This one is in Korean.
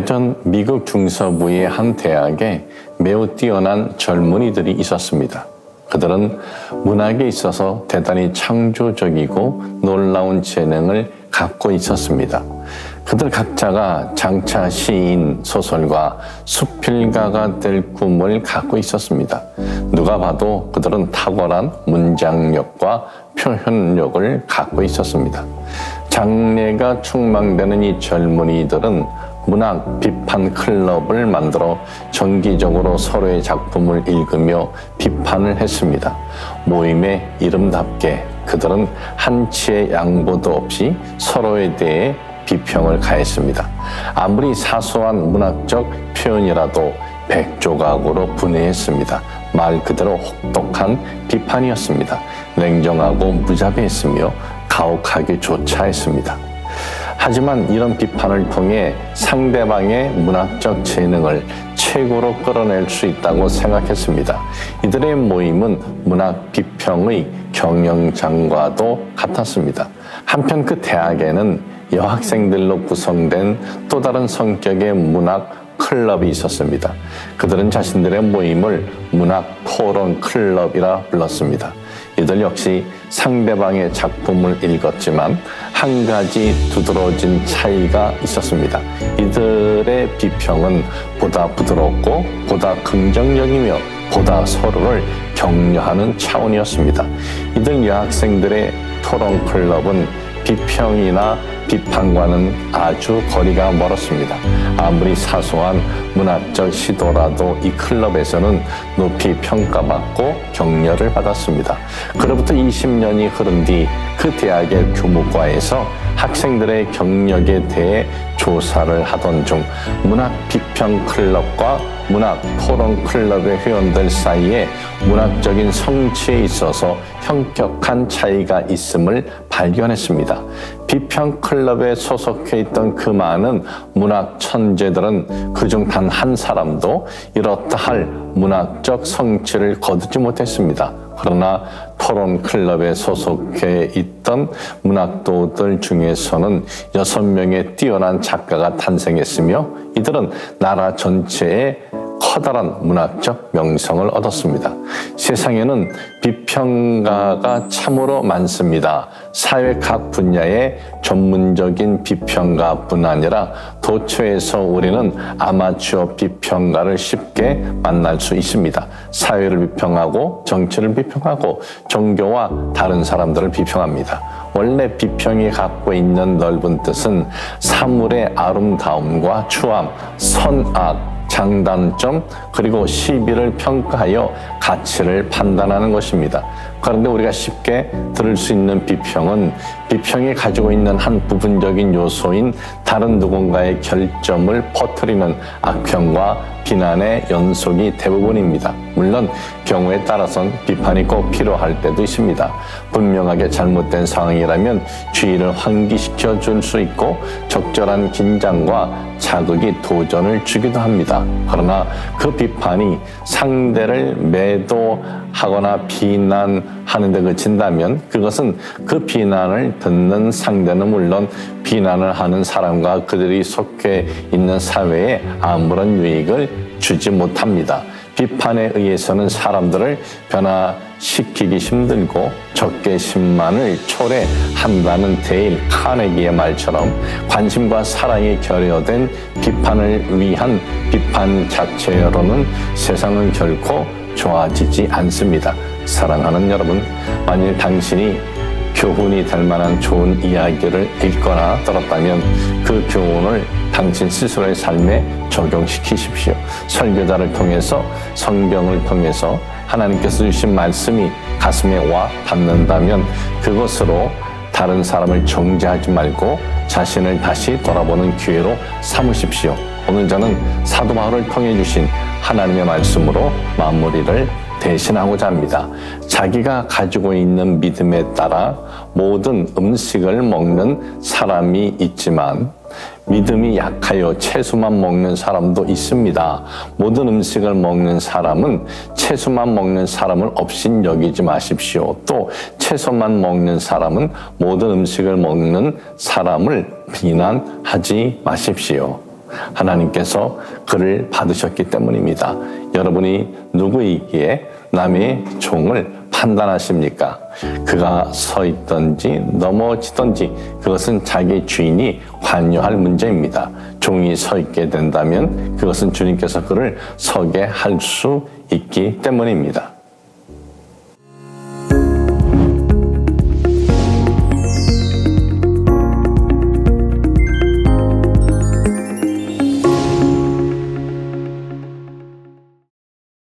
오래전 미국 중서부의 한 대학에 매우 뛰어난 젊은이들이 있었습니다. 그들은 문학에 있어서 대단히 창조적이고 놀라운 재능을 갖고 있었습니다. 그들 각자가 장차 시인, 소설가, 수필가가 될 꿈을 갖고 있었습니다. 누가 봐도 그들은 탁월한 문장력과 표현력을 갖고 있었습니다. 장래가 촉망되는 이 젊은이들은 문학 비판 클럽을 만들어 정기적으로 서로의 작품을 읽으며 비판을 했습니다. 모임의 이름답게 그들은 한치의 양보도 없이 서로에 대해 비평을 가했습니다. 아무리 사소한 문학적 표현이라도 백조각으로 분해했습니다. 말 그대로 혹독한 비판이었습니다. 냉정하고 무자비했으며 가혹하기조차 했습니다. 하지만 이런 비판을 통해 상대방의 문학적 재능을 최고로 끌어낼 수 있다고 생각했습니다. 이들의 모임은 문학 비평의 경영장과도 같았습니다. 한편 그 대학에는 여학생들로 구성된 또 다른 성격의 문학 클럽이 있었습니다. 그들은 자신들의 모임을 문학 토론 클럽이라 불렀습니다. 이들 역시 상대방의 작품을 읽었지만 한 가지 두드러진 차이가 있었습니다. 이들의 비평은 보다 부드럽고 보다 긍정적이며 보다 서로를 격려하는 차원이었습니다. 이들 여학생들의 토론 클럽은 비평이나 비판과는 아주 거리가 멀었습니다. 아무리 사소한 문학적 시도라도 이 클럽에서는 높이 평가받고 격려를 받았습니다. 그로부터 20년이 흐른 뒤 그 대학의 교무과에서 학생들의 경력에 대해 조사를 하던 중 문학 비평 클럽과 문학 토론 클럽의 회원들 사이에 문학적인 성취에 있어서 현격한 차이가 있음을 발견했습니다. 비평 클럽에 소속해 있던 그 많은 문학 천재들은 그중 단 한 사람도 이렇다 할 문학적 성취를 거두지 못했습니다. 그러나 토론 클럽에 소속해 있던 문학도들 중에서는 6명의 뛰어난 작가가 탄생했으며 이들은 나라 전체에 커다란 문학적 명성을 얻었습니다. 세상에는 비평가가 참으로 많습니다. 사회 각 분야의 전문적인 비평가뿐 아니라 도처에서 우리는 아마추어 비평가를 쉽게 만날 수 있습니다. 사회를 비평하고 정치를 비평하고 종교와 다른 사람들을 비평합니다. 원래 비평이 갖고 있는 넓은 뜻은 사물의 아름다움과 추함, 선악, 장단점 그리고 시비를 평가하여 가치를 판단하는 것입니다. 그런데 우리가 쉽게 들을 수 있는 비평은 비평이 가지고 있는 한 부분적인 요소인 다른 누군가의 결점을 퍼뜨리는 악평과 비난의 연속이 대부분입니다. 물론 경우에 따라선 비판이 꼭 필요할 때도 있습니다. 분명하게 잘못된 상황이라면 주의를 환기시켜 줄 수 있고 적절한 긴장과 자극이 도전을 주기도 합니다. 그러나 그 비판이 상대를 매도하거나 비난하는 데 그친다면 그것은 그 비난을 듣는 상대는 물론 비난을 하는 사람과 그들이 속해 있는 사회에 아무런 유익을 주지 못합니다. 비판에 의해서는 사람들을 변화시키기 힘들고 적개심만을 초래한다는 데일 카네기의 말처럼 관심과 사랑이 결여된 비판을 위한 비판 자체로는 세상은 결코 좋아지지 않습니다. 사랑하는 여러분, 만일 당신이 교훈이 될 만한 좋은 이야기를 읽거나 들었다면 그 교훈을 당신 스스로의 삶에 적용시키십시오. 설교자를 통해서 성경을 통해서 하나님께서 주신 말씀이 가슴에 와 닿는다면 그것으로 다른 사람을 정죄하지 말고 자신을 다시 돌아보는 기회로 삼으십시오. 오늘 저는 사도 바울을 통해 주신 하나님의 말씀으로 마무리를 대신하고자 합니다. 자기가 가지고 있는 믿음에 따라 모든 음식을 먹는 사람이 있지만 믿음이 약하여 채소만 먹는 사람도 있습니다. 모든 음식을 먹는 사람은 채소만 먹는 사람을 업신 여기지 마십시오. 또 채소만 먹는 사람은 모든 음식을 먹는 사람을 비난하지 마십시오. 하나님께서 그를 받으셨기 때문입니다. 여러분이 누구이기에 남의 종을 판단하십니까? 그가 서 있든지 넘어지든지 그것은 자기 주인이 관여할 문제입니다. 종이 서 있게 된다면 그것은 주님께서 그를 서게 할 수 있기 때문입니다.